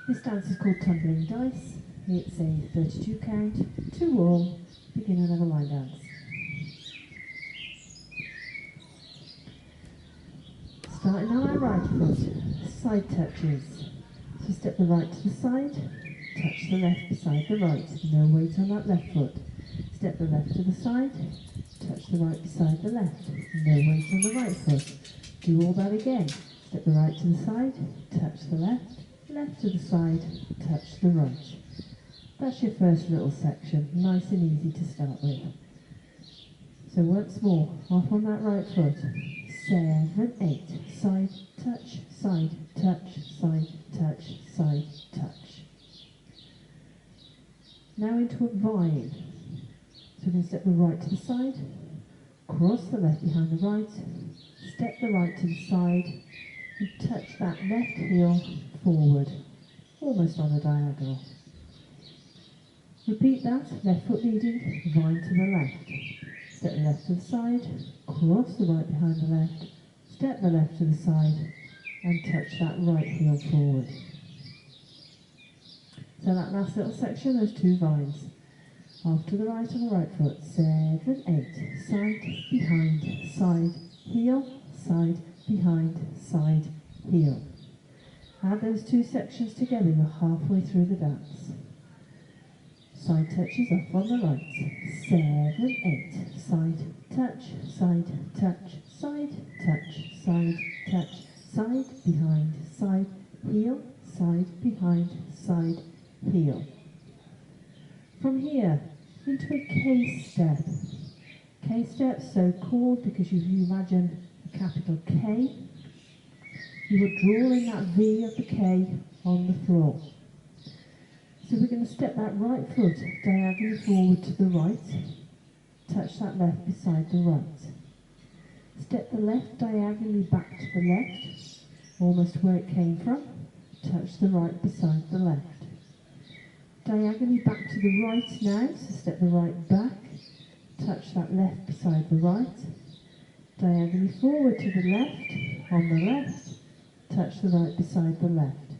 This dance is called Tumbling Dice. It's a 32 count, 2 all, beginner level line dance. Starting on our right foot, side touches. So step the right to the side, touch the left beside the right, no weight on that left foot. Step the left to the side, touch the right beside the left, no weight on the right foot. Do all that again. Step the right to the side, touch the left, left to the side, touch the right. That's your first little section, nice and easy to start with. So once more, off on that right foot, 7, 8, side, touch, side, touch, side, touch, side, touch. Now into a vine. So we're going to step the right to the side, cross the left behind the right, step the right to the side, and touch that left heel forward, almost on a diagonal. Repeat that, left foot leading, vine to the left. Step the left to the side, cross the right behind the left, step the left to the side, and touch that right heel forward. So that last little section, those 2 vines. Off to the right on the right foot, 7, 8, side, behind, side, heel, side, behind, side, heel. Add those 2 sections together, you're halfway through the dance. Side touches off on the right, 7, 8, side, touch, side, touch, side, touch, side, touch, side, behind, side, heel, side, behind, side, heel. From here, into a K-step. K-step, so called because if you imagine a capital K, you are drawing that V of the K on the floor. So we're going to step that right foot diagonally forward to the right, touch that left beside the right. Step the left diagonally back to the left, almost where it came from, touch the right beside the left. Diagonally back to the right now, so step the right back, touch that left beside the right. Diagonally forward to the left, on the left, touch the right beside the left.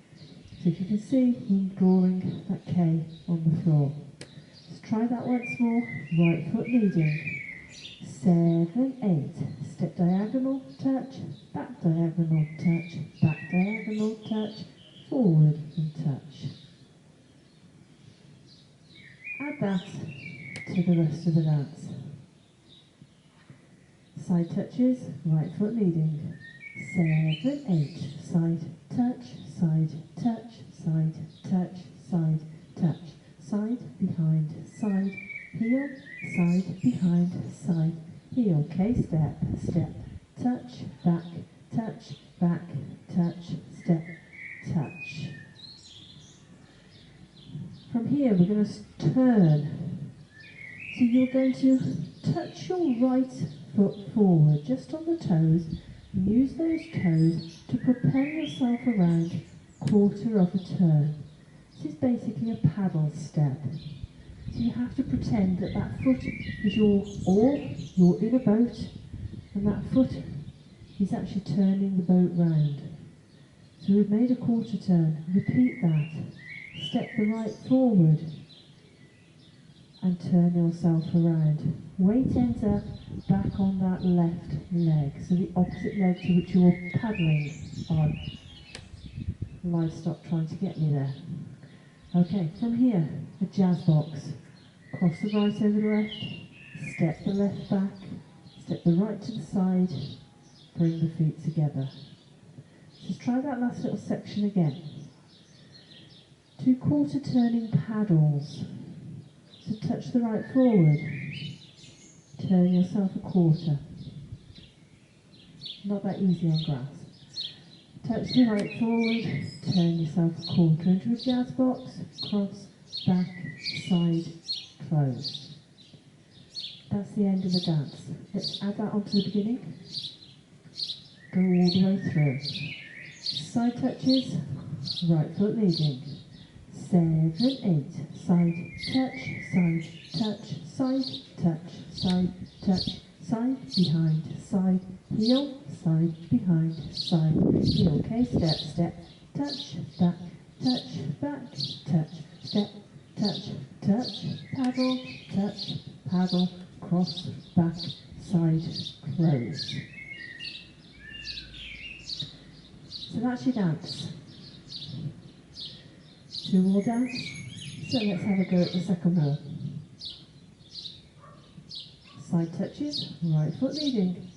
So if you can see, I'm drawing that K on the floor. Let's try that once more, right foot leading. 7, 8, step diagonal, touch, back diagonal, touch, back diagonal, touch, forward and touch. Add that to the rest of the dance. Side touches, right foot leading. 7, 8, side, touch, side, touch, side, touch, side, touch, side, behind, side, heel, side, behind, side, heel. K-step, step, touch, back, touch, step, touch. From here we're going to turn. So you're going to touch your right foot forward, just on the toes, and use those toes to propel yourself around quarter of a turn. This is basically a paddle step. So you have to pretend that that foot is your oar, you're in a boat, and that foot is actually turning the boat round. So we've made a quarter turn. Repeat that. Step the right forward and turn yourself around. Weight ends up back on that left leg, so the opposite leg to which you're paddling on. Livestock trying to get me there. Okay, from here, a jazz box. Cross the right over the left, step the left back, step the right to the side, bring the feet together. Just try that last little section again. 2 quarter turning paddles. So touch the right forward, turn yourself a quarter. Not that easy on grass. Touch the right forward, turn yourself a quarter into a jazz box, cross, back, side, close. That's the end of the dance. Let's add that onto the beginning. Go all the way through. Side touches, right foot leading. 7, 8, side, touch, side, touch, side, touch, side, behind, side, heel, side, behind, side, heel. K-step, step, touch, back, touch, back, touch, step, touch, touch, paddle, touch, paddle, cross, back, side, close. So that's your dance. 2 more dance. So let's have a go at the second wall. Side touches, right foot leading.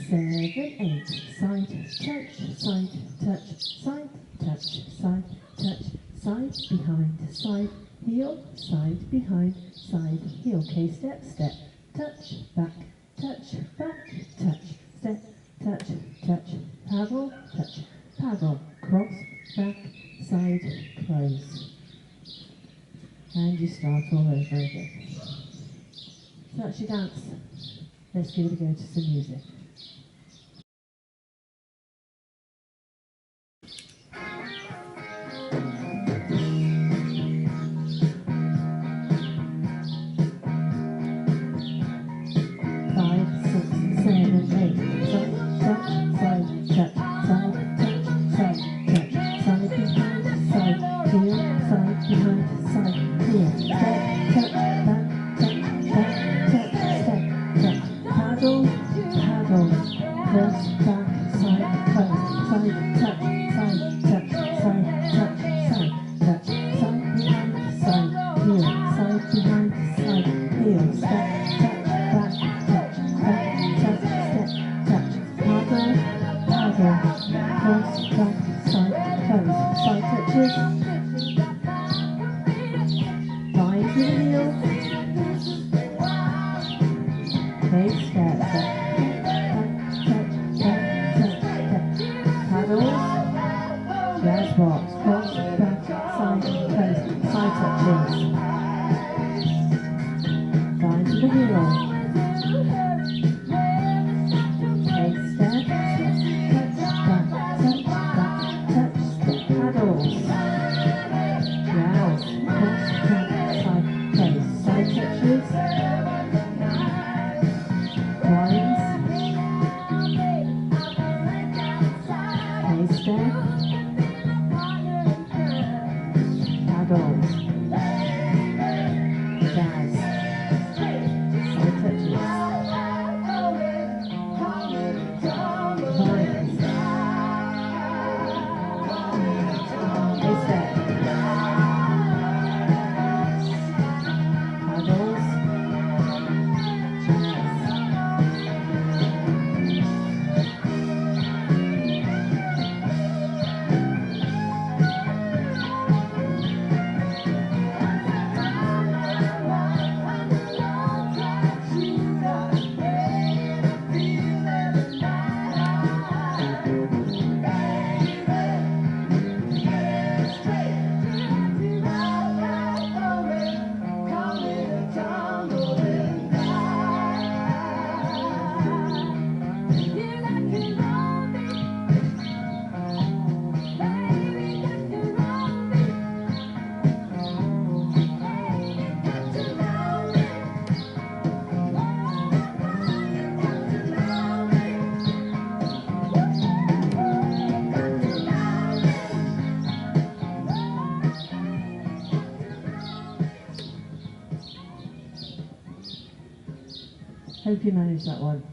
7, 8, side, touch, side, touch, side, touch, side, touch, side, behind, side, heel, side, behind, side, heel. K-step, step, touch, back, touch, step, touch, touch, paddle, touch, paddle, cross, back, side, close. And you start all over again. So that's your dance. Let's give it a go to some music. Hope you managed that one.